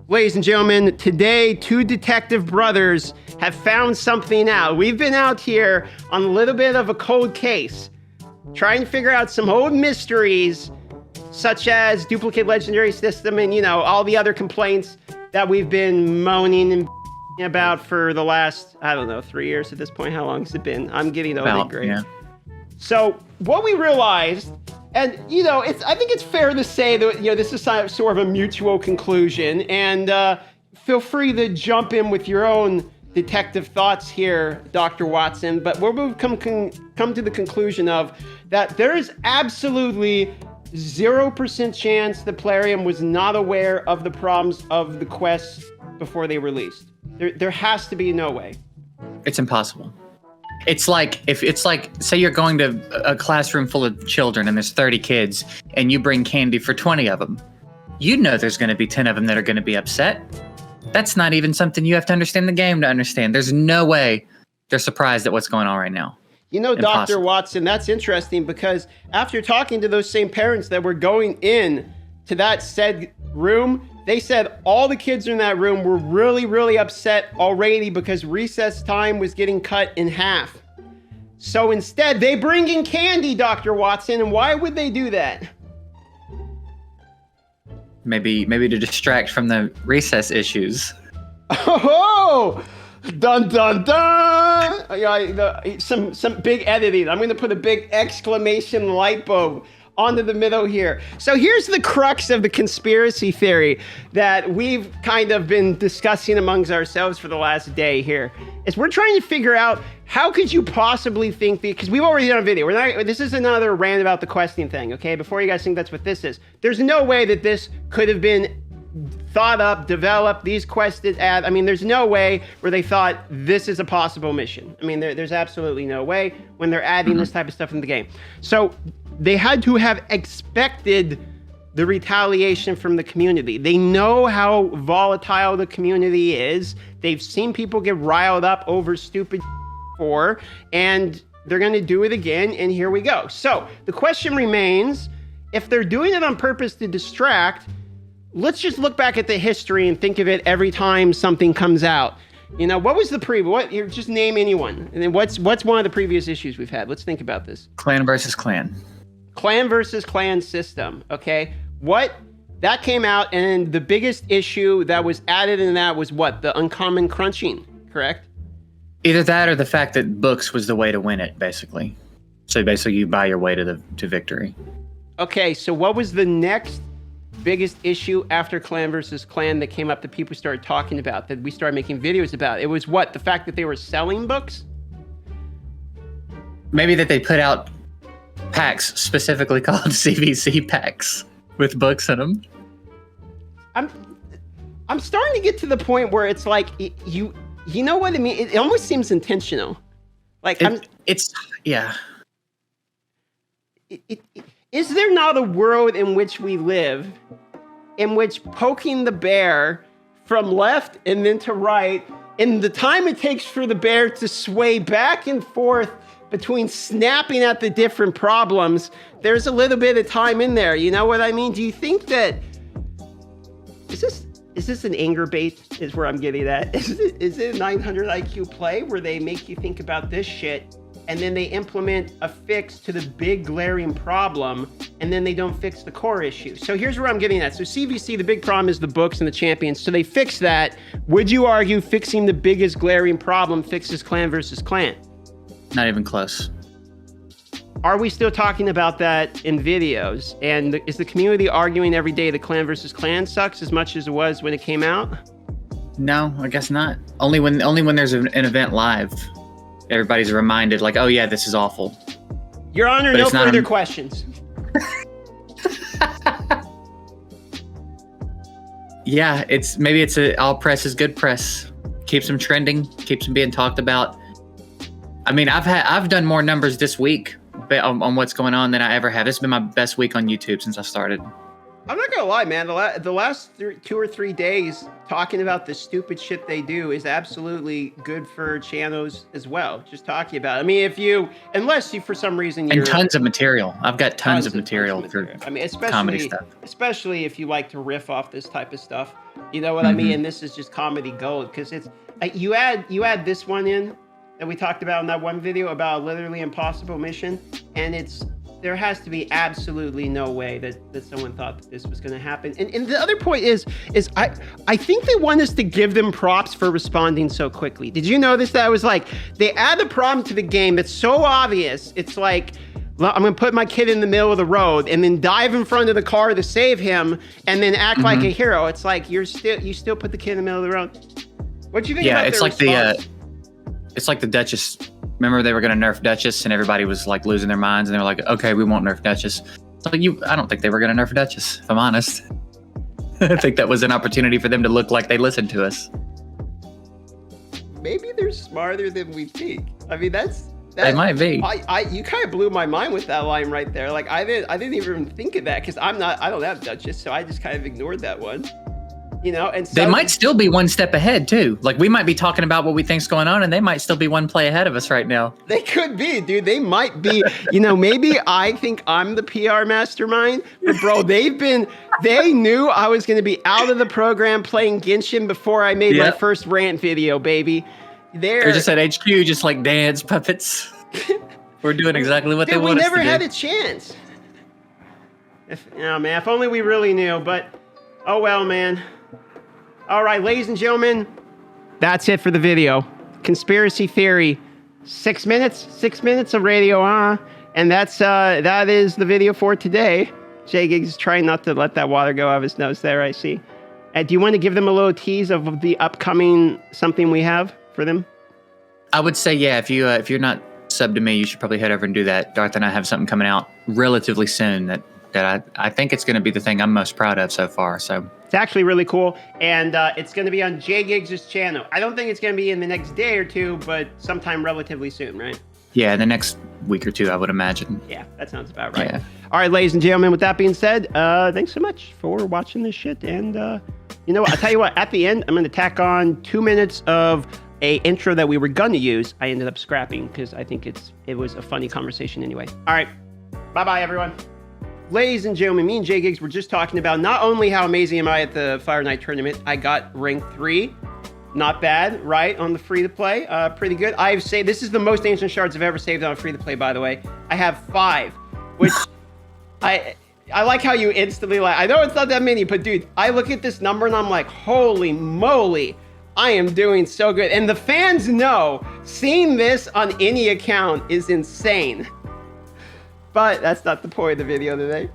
Ladies and gentlemen, today, two detective brothers have found something out. We've been out here on a little bit of a cold case, trying to figure out some old mysteries, such as duplicate legendary system and, you know, all the other complaints that we've been moaning and about for the last, I don't know, 3 years at this point. How long has it been? I'm getting old and gray. Yeah. So what we realized, and, you know, I think it's fair to say that, you know, this is sort of a mutual conclusion, and feel free to jump in with your own detective thoughts here, Dr. Watson, but we'll come to the conclusion of that there is absolutely 0% chance that Plarium was not aware of the problems of the quests before they released. There has to be no way. It's impossible. It's like, say you're going to a classroom full of children and there's 30 kids and you bring candy for 20 of them. You know there's going to be 10 of them that are going to be upset. That's not even something you have to understand the game to understand. There's no way they're surprised at what's going on right now. You know, Dr. Watson, that's interesting because after talking to those same parents that were going in to that said room, they said all the kids in that room were really, really upset already because recess time was getting cut in half. So instead, they bring in candy, Dr. Watson, and why would they do that? Maybe to distract from the recess issues. Oh! Dun dun dun! Some big editing. I'm going to put a big exclamation light bulb onto the middle here. So here's the crux of the conspiracy theory that we've kind of been discussing amongst ourselves for the last day here. Is we're trying to figure out how could you possibly think because we've already done a video. This is another rant about the questing thing, okay? Before you guys think that's what this is. There's no way that this could have been thought up, developed, these quested add. I mean, there's no way where they thought this is a possible mission. I mean, there's absolutely no way when they're adding this type of stuff in the game. So they had to have expected the retaliation from the community. They know how volatile the community is. They've seen people get riled up over stupid before, and they're going to do it again, and here we go. So the question remains, if they're doing it on purpose to distract, let's just look back at the history and think of it every time something comes out. You know, what was the previous? Just name anyone. And then what's one of the previous issues we've had? Let's think about this. Clan versus clan. Clan versus clan system, okay? That came out, and the biggest issue that was added in that was what? The uncommon crunching, correct? Either that or the fact that books was the way to win it, basically. So basically you buy your way to victory. Okay, so what was the next biggest issue after clan versus clan that came up that people started talking about, that we started making videos about? It was what? The fact that they were selling books? Maybe that they put out packs specifically called CVC packs with books in them. I'm starting to get to the point where it's like you know what I mean? It almost seems intentional. Like yeah. Is there not a world in which we live in which poking the bear from left and then to right, and the time it takes for the bear to sway back and forth between snapping at the different problems, there's a little bit of time in there. You know what I mean? Do you think that is this an anger bait is where I'm getting at? Is it a 900 IQ play where they make you think about this shit and then they implement a fix to the big glaring problem, and then they don't fix the core issue? So here's where I'm getting at. So CVC, the big problem is the books and the champions. So they fix that. Would you argue fixing the biggest glaring problem fixes clan versus clan? Not even close. Are we still talking about that in videos? And is the community arguing every day that clan versus clan sucks as much as it was when it came out? No, I guess not. Only when there's an event live, everybody's reminded, like, oh yeah, this is awful. Your Honor, no further questions. Yeah, maybe it's all press is good press. Keeps them trending, keeps them being talked about. I mean, I've done more numbers this week on what's going on than I ever have. This has been my best week on YouTube since I started. I'm not gonna lie, man. The last 2 or 3 days talking about the stupid shit they do is absolutely good for channels as well. Just talking about it. I mean, unless you for some reason you're... And tons of material. I've got tons of material for I mean, comedy stuff. Especially if you like to riff off this type of stuff. You know what I mean? And this is just comedy gold, because it's you add this one in that we talked about in that one video about a literally impossible mission, and there has to be absolutely no way that someone thought that this was going to happen. And the other point is I think they want us to give them props for responding so quickly. Did you notice that? I was like, they add a problem to the game that's so obvious. It's like, I'm going to put my kid in the middle of the road and then dive in front of the car to save him and then act like a hero. It's like, you still put the kid in the middle of the road. What do you think about it's their like response? it's like the Duchess. Remember they were going to nerf Duchess and everybody was like losing their minds and they were like, okay, we won't nerf Duchess. So I don't think they were going to nerf Duchess, if I'm honest. I think that was an opportunity for them to look like they listened to us. Maybe they're smarter than we think. I mean, they might be. You kind of blew my mind with that line right there. Like I didn't even think of that, because I don't have Duchess, so I just kind of ignored that one. You know, and so, they might still be one step ahead too. Like we might be talking about what we think's going on, and they might still be one play ahead of us right now. They could be, dude. They might be. You know, maybe I think I'm the PR mastermind, but bro, they knew I was going to be out of the program playing Genshin before I made my first rant video, baby. They're just at HQ, just like dance puppets. We're doing exactly what they want us to do. We never had a chance. If only we really knew. But oh well, man. All right, ladies and gentlemen, that's it for the video. Conspiracy theory, 6 minutes of radio, and that is the video for today. Jay Giggs is trying not to let that water go out of his nose there, I see. Do you want to give them a little tease of the upcoming something we have for them? I would say, yeah, if you're not subbed to me, you should probably head over and do that. Darth and I have something coming out relatively soon that I think it's going to be the thing I'm most proud of so far. So it's actually really cool, and it's going to be on Jay Giggs' channel. I don't think it's going to be in the next day or two, but sometime relatively soon, right? Yeah, the next week or two, I would imagine. Yeah, that sounds about right. Yeah. All right, ladies and gentlemen, with that being said, thanks so much for watching this shit. And you know what? I'll tell you what, at the end, I'm going to tack on 2 minutes of a intro that we were going to use. I ended up scrapping because I think it was a funny conversation anyway. All right, bye-bye, everyone. Ladies and gentlemen, me and Jay Giggs were just talking about not only how amazing am I at the Fire Night tournament, I got rank 3. Not bad, right? On the free-to-play, pretty good. I've saved, this is the most ancient shards I've ever saved on free-to-play, by the way. I have 5, which I like how you instantly like, I know it's not that many, but dude, I look at this number and I'm like, holy moly, I am doing so good. And the fans know seeing this on any account is insane. But that's not the point of the video today.